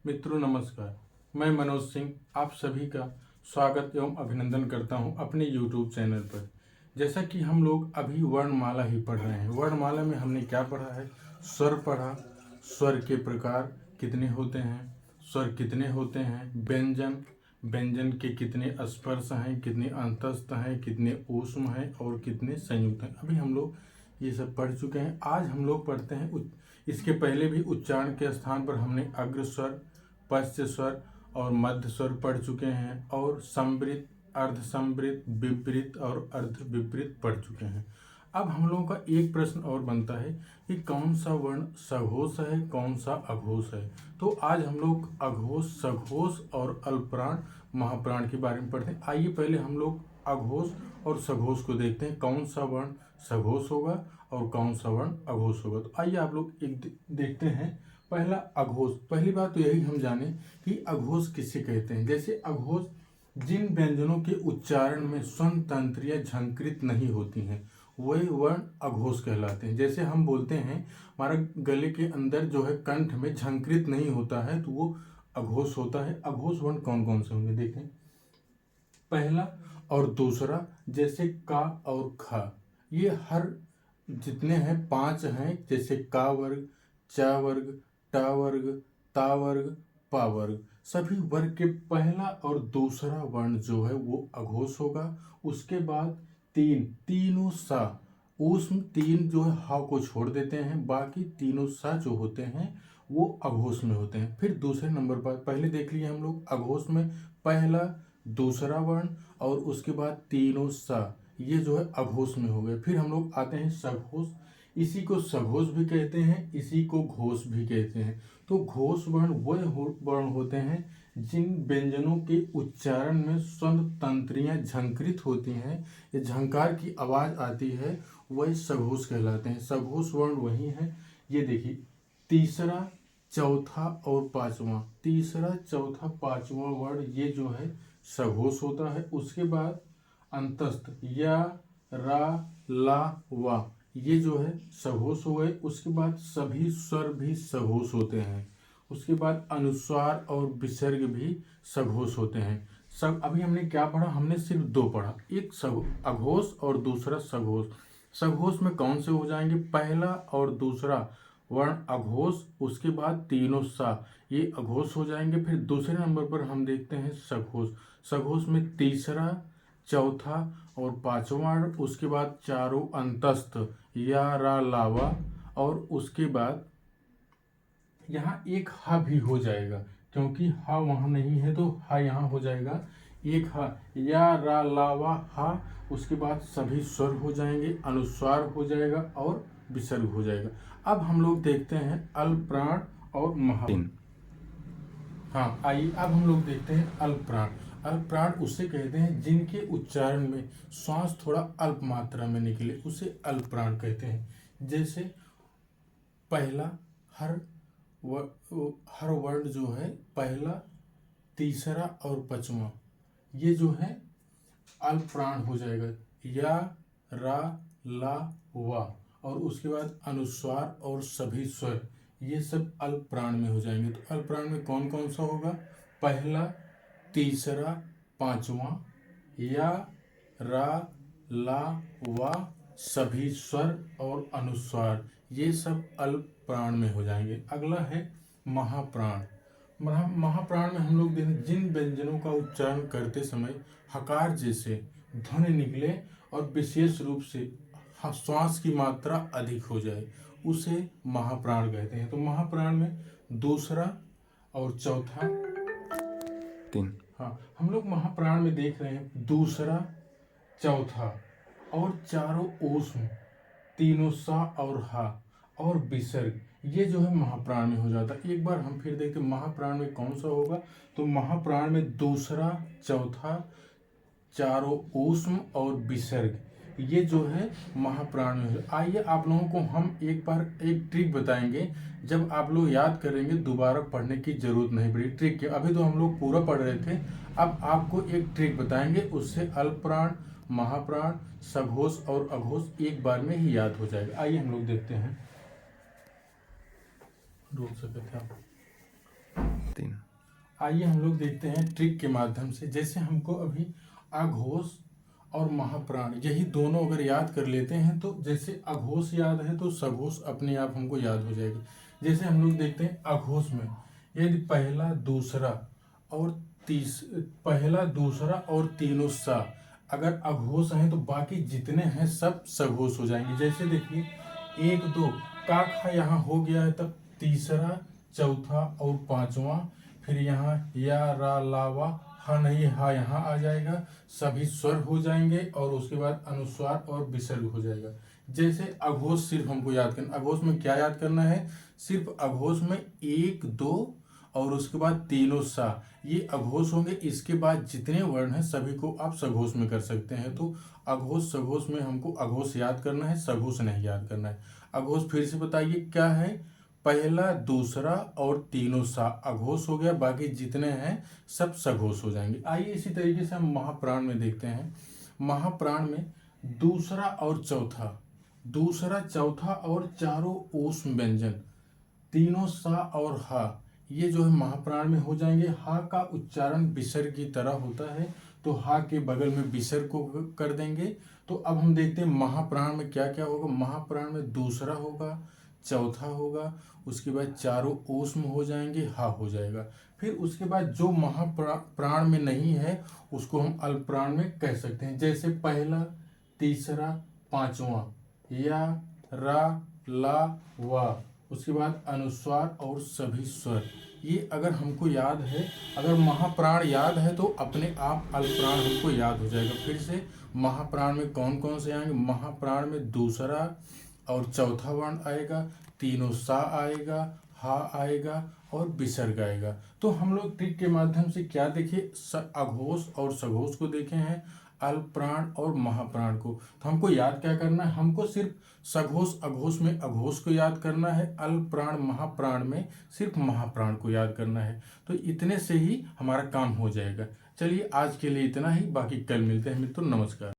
मित्रों नमस्कार। मैं मनोज सिंह आप सभी का स्वागत एवं अभिनंदन करता हूं अपने YouTube चैनल पर। जैसा कि हम लोग अभी वर्णमाला ही पढ़ रहे हैं। वर्णमाला में हमने क्या पढ़ा है? स्वर पढ़ा, स्वर के प्रकार कितने होते हैं, स्वर कितने होते हैं, व्यंजन, व्यंजन के कितने स्पर्श हैं, कितने अंतस्थ हैं, कितने ऊष्म हैं और कितने संयुक्त हैं। अभी हम लोग ये सब पढ़ चुके हैं। आज हम लोग पढ़ते हैं इसके पहले भी उच्चारण के स्थान पर हमने अग्र स्वर, पश्च स्वर और मध्य स्वर पढ़ चुके हैं और समवृत, अर्ध समवृत, विपरीत और अर्ध विपरीत पढ़ चुके हैं। अब हम लोगों का एक प्रश्न और बनता है कि कौन सा वर्ण सघोष है, कौन सा अघोष है। तो आज हम लोग अघोष, सघोष और अल्पप्राण, महाप्राण के बारे में पढ़ते हैं। आइए पहले हम लोग अघोष और सघोष को देखते हैं, कौन सा वर्ण सघोष होगा और कौन सा वर्ण अघोष होगा। तो आइए आप लोग एक देखते हैं। पहला अघोष। पहली बात तो यही हम जाने कि अघोष किसे कहते हैं। जैसे अघोष जिन व्यंजनों के उच्चारण में स्वर्ण तंत्रियां झंकृत नहीं होती हैं वही वर्ण अघोष कहलाते हैं। जैसे हम बोलते हैं हमारा गले के अंदर जो है कंठ में झंकृत नहीं होता है तो वो अघोष होता है। अघोष वर्ण कौन कौन से होंगे देखें। पहला और दूसरा, जैसे का और खा, ये हर जितने हैं 5 हैं। जैसे का वर्ग, चा वर्ग, टा वर्ग, ता वर्ग, पा वर्ग, सभी वर्ग के पहला और दूसरा वर्ण जो है वो अघोष होगा। उसके बाद तीनों सा, ऊष्म 3 जो है हा को छोड़ देते हैं, बाकी तीनों सा जो होते हैं वो अघोष में होते हैं। फिर दूसरे नंबर पर पहले देख लिए हम लोग अघोष में पहला दूसरा वर्ण और उसके बाद तीनों सा, ये जो है अघोष में हो गए। फिर हम लोग आते हैं सघोष। इसी को सघोष भी कहते हैं, इसी को घोष भी कहते हैं। तो घोष वर्ण वह वर्ण होते हैं जिन व्यंजनों के उच्चारण में स्वर्ण तंत्रियां झंकृत होती हैं, ये झंकार की आवाज आती है, वही सघोष कहलाते हैं। सघोष वर्ण वही है। ये देखिए तीसरा, चौथा और पांचवा, तीसरा चौथा पांचवा वर्ण ये जो है सघोष होता है। उसके बाद अंतस्थ या, रा, ला, वा, ये जो है सघोष हो गए। उसके बाद सभी स्वर भी सघोष होते हैं। उसके बाद अनुस्वार और विसर्ग भी सघोष होते हैं। सब अभी हमने क्या पढ़ा? हमने सिर्फ 2 पढ़ा, एक अघोष और दूसरा सघोष। सघोष में कौन से हो जाएंगे? पहला और दूसरा वर्ण अघोष, उसके बाद तीनों सा, ये अघोष हो जाएंगे। फिर दूसरे नंबर पर हम देखते हैं सघोष। सघोष में तीसरा, चौथा और पांचवा, उसके बाद चारों अंतस्थ या, रा, लावा, और उसके बाद यहाँ एक हा भी हो जाएगा क्योंकि हा वहाँ नहीं है तो हा यहाँ हो जाएगा। एक हा, या, रा, लावा, हा, उसके बाद सभी स्वर हो जाएंगे, अनुस्वार हो जाएगा और विसर्ग हो जाएगा। अब हम लोग देखते हैं अल्पप्राण और महाप्राण। हाँ आइए अब हम लोग देखते हैं अल्पप्राण। अल्पप्राण उसे कहते हैं जिनके उच्चारण में श्वास थोड़ा अल्प मात्रा में निकले, उसे अल्पप्राण कहते हैं। जैसे पहला हर वर्ण जो है पहला, तीसरा और पांचवा, ये जो है अल्पप्राण हो जाएगा। या, रा, ला, वा, और उसके बाद अनुस्वार और सभी स्वर, ये सब अल्पप्राण में हो जाएंगे। तो अल्पप्राण में कौन कौन सा होगा? पहला, तीसरा, पांचवा, या, रा, ला, वा, सभी स्वर और अनुस्वार, ये सब अल्पप्राण में हो जाएंगे। अगला है महाप्राण। महाप्राण में हम लोग जिन व्यंजनों का उच्चारण करते समय हकार जैसे ध्वनि निकले और विशेष रूप से श्वास की मात्रा अधिक हो जाए, उसे महाप्राण कहते हैं। तो महाप्राण में दूसरा और चौथा, 3, हाँ हम लोग महाप्राण में देख रहे हैं दूसरा, चौथा और चारों ऊष्म, तीनों सा और हा और विसर्ग, ये जो है महाप्राण में हो जाता है। एक बार हम फिर देखते हैं महाप्राण में कौन सा होगा। तो महाप्राण में दूसरा, चौथा, चारों ऊष्म और विसर्ग, ये जो है महाप्राण में है। आइए आप लोगों को हम एक बार एक ट्रिक बताएंगे, जब आप लोग याद करेंगे दोबारा पढ़ने की जरूरत नहीं पड़ेगी। ट्रिक के अभी तो हम लोग पूरा पढ़ रहे थे, अब आपको एक ट्रिक बताएंगे, उससे अल्पप्राण, महाप्राण, सघोष और अघोष एक बार में ही याद हो जाएगा। आइए हम लोग देखते हैं। रोक सकते थे आप 3 आइए हम लोग देखते हैं ट्रिक के माध्यम से। जैसे हमको अभी अघोष और महाप्राण यही दोनों अगर याद कर लेते हैं तो जैसे अघोष याद है तो सघोष अपने आप हमको याद हो जाएगा। जैसे हम लोग देखते हैं अघोष में यदि पहला दूसरा और तीनों सा अगर अघोष हैं तो बाकी जितने हैं सब सघोष हो जाएंगे। जैसे देखिए 1 2 का खा यहाँ हो गया है, तब तीसरा चौथा और पांचवा, फिर यहाँ या रा लावा हा नहीं हा यहाँ आ जाएगा, सभी स्वर हो जाएंगे और उसके बाद अनुस्वार और विसर्ग हो जाएगा। जैसे अघोष सिर्फ हमको याद करना, अघोष में क्या याद करना है, सिर्फ अघोष में 1 2 और उसके बाद तीनों सा, ये अघोष होंगे। इसके बाद जितने वर्ण हैं सभी को आप सघोष में कर सकते हैं। तो अघोष सघोष में हमको अघोष याद करना है, सघोष नहीं याद करना है। अघोष फिर से बताइए क्या है, पहला दूसरा और तीनों सा अघोष हो गया, बाकी जितने हैं सब सघोष हो जाएंगे। आइए इसी तरीके से हम महाप्राण में देखते हैं। महाप्राण में दूसरा चौथा और चारों ऊष्म व्यंजन तीनों सा और हा, ये जो है महाप्राण में हो जाएंगे। हा का उच्चारण विसर्ग की तरह होता है तो हा के बगल में विसर्ग को कर देंगे। तो अब हम देखते हैं महाप्राण में क्या क्या होगा। महाप्राण में दूसरा होगा, चौथा होगा, उसके बाद चारों ऊष्म हो जाएंगे, हा हो जाएगा। फिर उसके बाद जो महाप्राण में नहीं है उसको हम अल्पप्राण में कह सकते हैं। जैसे पहला तीसरा पांचवा, या रा ला वा, उसके बाद अनुस्वार और सभी स्वर, ये अगर हमको याद है, अगर महाप्राण याद है तो अपने आप अल्पप्राण हमको याद हो जाएगा। फिर से महाप्राण में कौन कौन से आएंगे, महाप्राण में दूसरा और चौथा वर्ण आएगा, तीनों सा आएगा, हा आएगा और विसर्ग आएगा। तो हम लोग ट्रिक के माध्यम से क्या देखे, अघोष और सघोष को देखे हैं, अल्पप्राण और महाप्राण को। तो हमको याद क्या करना है, हमको सिर्फ सघोष अघोष में अघोष को याद करना है, अल्पप्राण महाप्राण में सिर्फ महाप्राण को याद करना है। तो इतने से ही हमारा काम हो जाएगा। चलिए आज के लिए इतना ही, बाकी कल मिलते हैं मित्रों, नमस्कार।